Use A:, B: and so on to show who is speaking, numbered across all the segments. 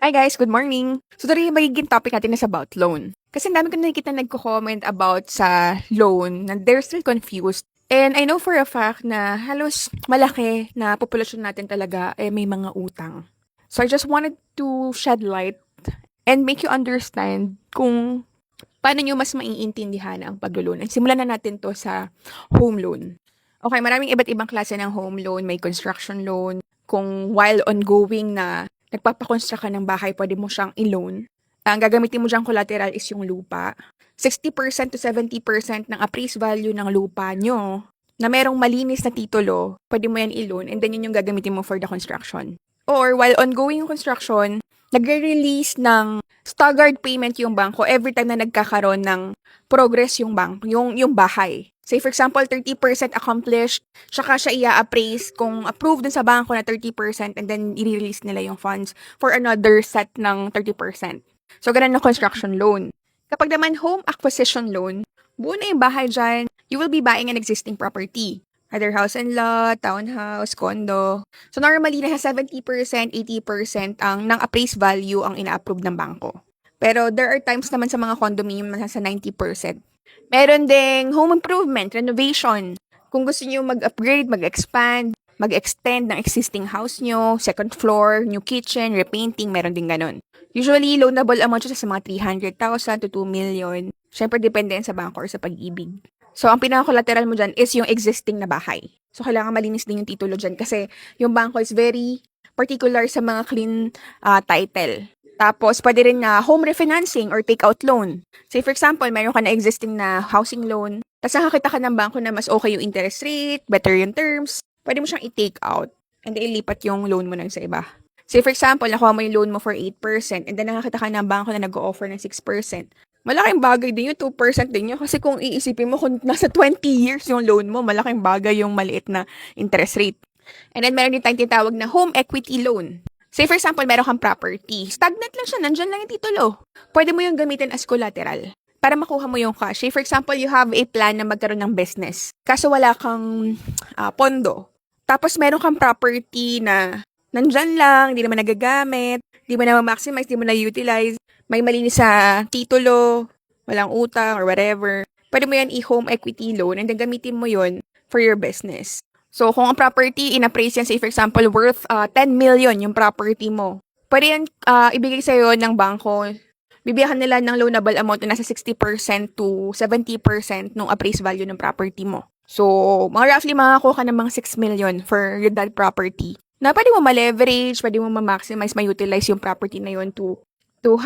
A: Hi guys, good morning! So today magiging topic natin is about loan. Kasi ang dami ko nakikita nagko-comment about sa loan na they're still confused. And I know for a fact na halos malaki na populasyon natin talaga may mga utang. So I just wanted to shed light and make you understand kung paano nyo mas maiintindihan ang paglo-loan. And simulan na natin to sa home loan. Okay, maraming iba't ibang klase ng home loan. May construction loan. Kung while ongoing na nagpapakonstruct ka ng bahay, pwede mo siyang i-loan. Ang gagamitin mo diyang collateral is yung lupa. 60% to 70% ng appraised value ng lupa nyo na merong malinis na titulo, pwede mo yan i-loan and then yun yung gagamitin mo for the construction. Or while ongoing yung construction, nagre-release ng staggered payment yung bangko every time na nagkakaroon ng progress yung yung bahay. Say for example, 30% accomplished, saka siya i-appraise kung approved dun sa bangko na 30% and then i-release nila yung funds for another set ng 30%. So, ganun na construction loan. Kapag naman home acquisition loan, buo na yung bahay dyan, you will be buying an existing property. Either house and lot, townhouse, condo. So, normally, nasa 70%, 80% ng appraised value ang ina-approve ng bangko. Pero there are times naman sa mga condominium na nasa 90%. Meron ding home improvement, renovation. Kung gusto niyo mag-upgrade, mag-expand, mag-extend ng existing house nyo, second floor, new kitchen, repainting, meron din ganun. Usually, loanable amount siya sa mga 300,000 to 2 million. Siyempre, depende yan sa bangko or sa pag-ibig. So, ang pinaka-collateral mo dyan is yung existing na bahay. So, kailangan malinis din yung titulo dyan kasi yung bangko is very particular sa mga clean title. Tapos, pwede rin na home refinancing or take-out loan. Say, for example, meron ka na existing na housing loan, tapos nakakita ka ng bangko na mas okay yung interest rate, better yung terms, pwede mo siyang i-take out and then ilipat yung loan mo na sa iba. Say, for example, nakuha mo yung loan mo for 8% and then nakakita ka ng bangko na nag-o-offer ng 6%. Malaking bagay din yung 2% din yun kasi kung iisipin mo kung nasa 20 years yung loan mo, malaking bagay yung maliit na interest rate. And then meron din tayong tinatawag na home equity loan. Say for example, meron kang property. Stagnant lang siya, nandyan lang yung titulo. Pwede mo yung gamitin as collateral para makuha mo yung cash. Say for example, you have a plan na magkaroon ng business. Kaso wala kang pondo. Tapos meron kang property na nandyan lang, hindi naman nagagamit, hindi mo na maximize, hindi mo na utilize, may malinis sa titulo, walang utang or whatever. Pwede mo yan i-home equity loan and then gamitin mo yun for your business. So, kung ang property, in-appraise yan, say for example, worth 10 million yung property mo. Pwede yan ibigay sa'yo ng bangko. Bibigyan nila ng loanable amount na nasa 60% to 70% ng appraised value ng property mo. So, mga roughly makakuha ka ng mga 6 million for that property. Na pwede mo ma-leverage, pwede mo ma-maximize, ma-utilize yung property na yun to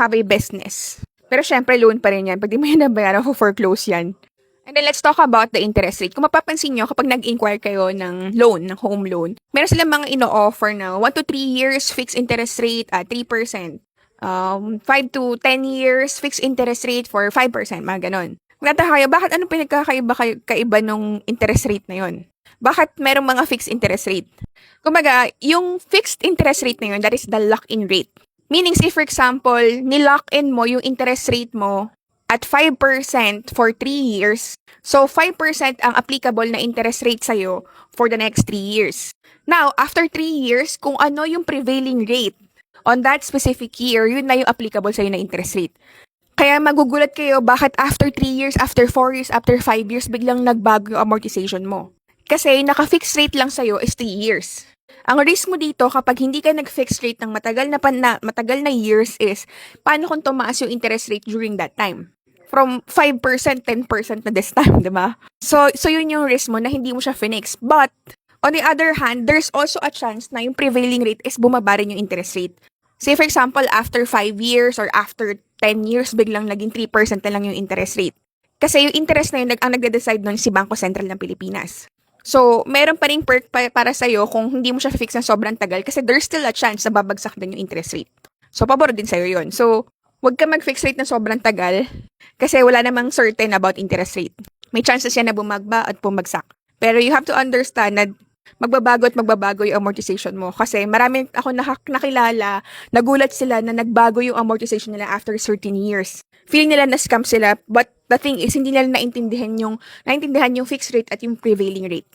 A: have a business. Pero syempre, loan pa rin yan. Pag di mo yan nabayaran, foreclose yan. And then let's talk about the interest rate. Kung mapapansin nyo, kapag nag-inquire kayo ng loan, ng home loan, meron silang mga ino-offer na 1 to 3 years fixed interest rate at 3%. 5 to 10 years fixed interest rate for 5%, mga ganon. Magtataka kayo, bakit ano pinagkakaiba nung interest rate na yon? Bakit merong mga fixed interest rate? Kumbaga, yung fixed interest rate na yun, that is the lock-in rate. Meaning, say for example, ni-lock-in mo yung interest rate mo at 5% for 3 years. So, 5% ang applicable na interest rate sa'yo for the next 3 years. Now, after 3 years, kung ano yung prevailing rate on that specific year, yun na yung applicable sa'yo na interest rate. Kaya magugulat kayo bakit after 3 years, after 4 years, after 5 years, biglang nagbago yung amortization mo. Kasi naka-fixed rate lang sa'yo is 3 years. Ang risk mo dito kapag hindi ka nag-fixed rate ng matagal na years is paano kung tumaas yung interest rate during that time? From 5%, 10% na this time, di ba? So yun yung risk mo na hindi mo siya finix. But, on the other hand, there's also a chance na yung prevailing rate is bumaba rin yung interest rate. Say for example, after 5 years or after 10 years, biglang naging 3% na lang yung interest rate. Kasi yung interest na yun, ang nagde-decide nun si Bangko Sentral ng Pilipinas. So, meron pa rin perk para sa'yo kung hindi mo siya fix ng sobrang tagal kasi there's still a chance na babagsak din yung interest rate. So, pabor din sa'yo yun. So, huwag ka mag-fix rate ng sobrang tagal kasi wala namang certain about interest rate. May chances yan na bumagba at bumagsak. Pero you have to understand na magbabago yung amortization mo. Kasi marami ako nakilala, nagulat sila na nagbago yung amortization nila after certain years. Feeling nila na scam sila, but the thing is, hindi nila naintindihan yung fixed rate at yung prevailing rate.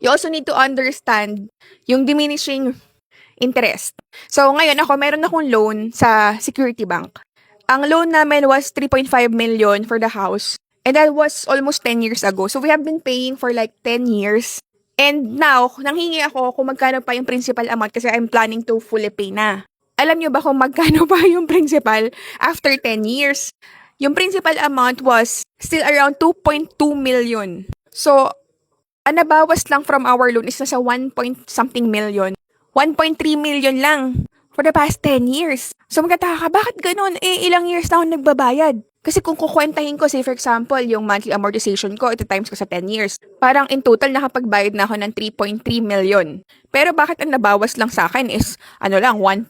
A: You also need to understand yung diminishing interest. So ngayon meron akong loan sa Security Bank. Ang loan namin was 3.5 million for the house. And that was almost 10 years ago. So we have been paying for like 10 years. And now, nanghingi ako kung magkano pa yung principal amount kasi I'm planning to fully pay na. Alam nyo ba kung magkano pa yung principal after 10 years? Yung principal amount was still around 2.2 million. So, ang nabawas lang from our loan is nasa 1 point something million. 1.3 million lang for the past 10 years. So magtataka ka, bakit ganun? Ilang years na ako nagbabayad? Kasi kung kukwentahin ko, say for example, yung monthly amortization ko, ito times ko sa 10 years, parang in total nakapagbayad na ako ng 3.3 million. Pero bakit ang nabawas lang sa akin is, 1.3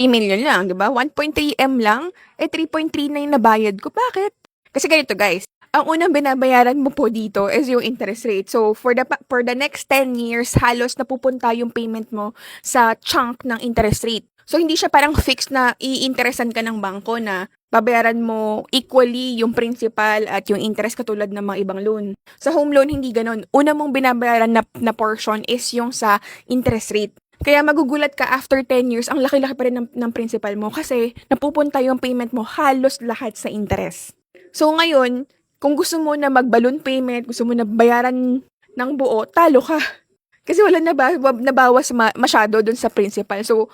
A: million lang, di ba? 1.3 M lang, 3.3 na yung nabayad ko. Bakit? Kasi ganito guys, ang unang binabayaran mo po dito is yung interest rate. So, for the next 10 years, halos napupunta yung payment mo sa chunk ng interest rate. So, hindi siya parang fixed na i-interesan ka ng bangko na babayaran mo equally yung principal at yung interest katulad ng mga ibang loan. Sa home loan, hindi ganun. Una mong binabayaran na portion is yung sa interest rate. Kaya magugulat ka after 10 years, ang laki-laki pa rin ng principal mo kasi napupunta yung payment mo halos lahat sa interest. So, ngayon, kung gusto mo na mag-balloon payment, gusto mo na bayaran ng buo, talo ka. Kasi wala nabawas masyado dun sa principal. So,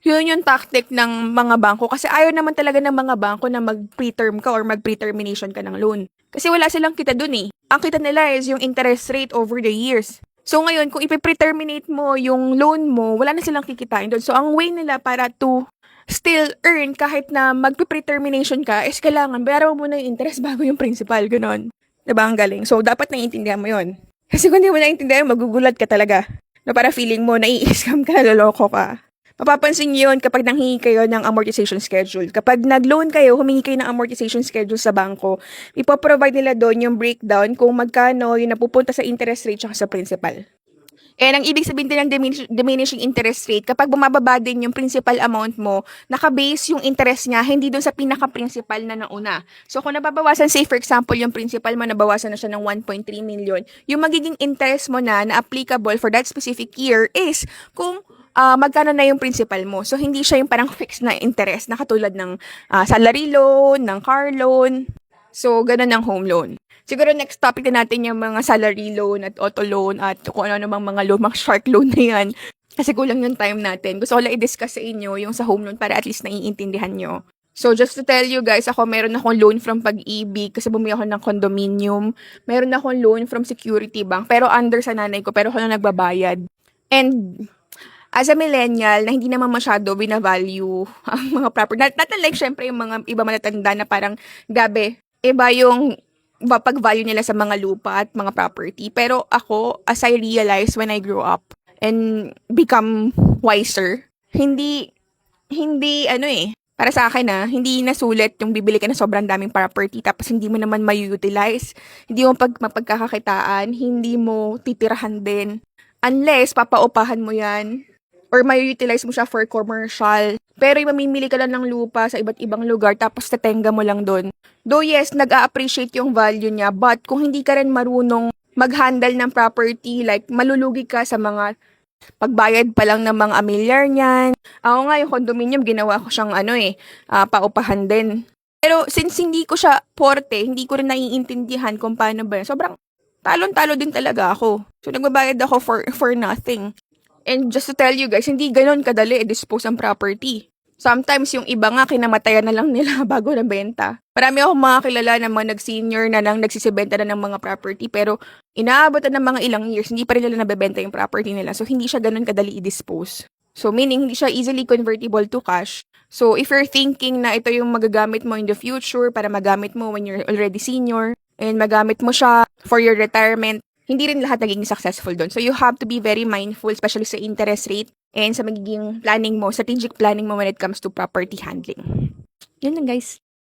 A: yun yung tactic ng mga bangko. Kasi ayaw naman talaga ng mga bangko na mag-preterm ka or mag-pretermination ka ng loan. Kasi wala silang kita dun eh. Ang kita nila is yung interest rate over the years. So ngayon, kung ipi-preterminate mo yung loan mo, wala na silang kikitain dun. So ang way nila para to still earn kahit na mag-pretermination ka is kailangan bayaran mo muna yung interest bago yung principal. Ganon. Diba ang galing? So dapat naiintindihan mo yun. Kasi kung hindi mo naiintindihan, magugulat ka talaga. Na para feeling mo, nai-scam ka, naloloko ka. Mapapansin niyo yun kapag nanghingi kayo ng amortization schedule. Kapag nag-loan kayo, humingi kayo ng amortization schedule sa bangko, ipoprovide nila doon yung breakdown kung magkano yung napupunta sa interest rate at sa principal. And ang ibig sabihin din ng diminishing interest rate, kapag bumababa din yung principal amount mo, nakabase yung interest niya, hindi doon sa pinaka-principal na nauna. So kung nababawasan, say for example, yung principal mo, nabawasan na siya ng 1.3 million, yung magiging interest mo na applicable for that specific year is kung magkano na yung principal mo. So, hindi siya yung parang fixed na interest na katulad ng salary loan, ng car loan. So, ganun ang home loan. Siguro next topic na natin yung mga salary loan at auto loan at kung ano namang mga loan, mga shark loan na yan. Kasi kulang yung time natin. Gusto ko lang i-discuss sa inyo yung sa home loan para at least naiintindihan nyo. So, just to tell you guys, meron akong loan from Pag-ibig kasi bumili ako ng condominium. Meron akong loan from Security Bank, pero under sa nanay ko, pero ako na nagbabayad. And as a millennial, na hindi naman masyado binavalue ang mga property. Not like, syempre, yung mga iba matatanda na parang, gabi, iba yung pag-value nila sa mga lupa at mga property. Pero ako, as I realized when I grew up and become wiser, hindi, para sa akin hindi nasulit yung bibili ka ng sobrang daming property tapos hindi mo naman may-utilize, hindi mo mapagkakakitaan, hindi mo titirahan din. Unless, papaupahan mo yan, or may-utilize mo siya for commercial. Pero mamimili ka lang ng lupa sa iba't ibang lugar tapos tatenga mo lang doon. Though yes, nag-a-appreciate yung value niya, but kung hindi ka rin marunong mag-handle ng property, like malulugi ka sa mga pagbayad pa lang ng mga amilyar niyan. Ako nga, yung condominium, ginawa ko siyang paupahan din. Pero since hindi ko siya porte, hindi ko rin naiintindihan kung paano ba yun. Sobrang talon-talo din talaga ako. So nagbabayad ako for nothing. And just to tell you guys, hindi ganon kadali i-dispose ang property. Sometimes yung iba nga kinamatayan na lang nila bago na benta. Marami akong mga kilala na mga nag-senior na nang nagsisibenta na ng mga property pero inaabot na ng mga ilang years, hindi pa rin nila nabebenta yung property nila. So hindi siya ganon kadali i-dispose. So meaning hindi siya easily convertible to cash. So if you're thinking na ito yung magagamit mo in the future para magamit mo when you're already senior and magamit mo siya for your retirement, hindi rin lahat naging successful doon. So, you have to be very mindful, especially sa interest rate and sa magiging planning mo, strategic planning mo when it comes to property handling. Yun lang, guys.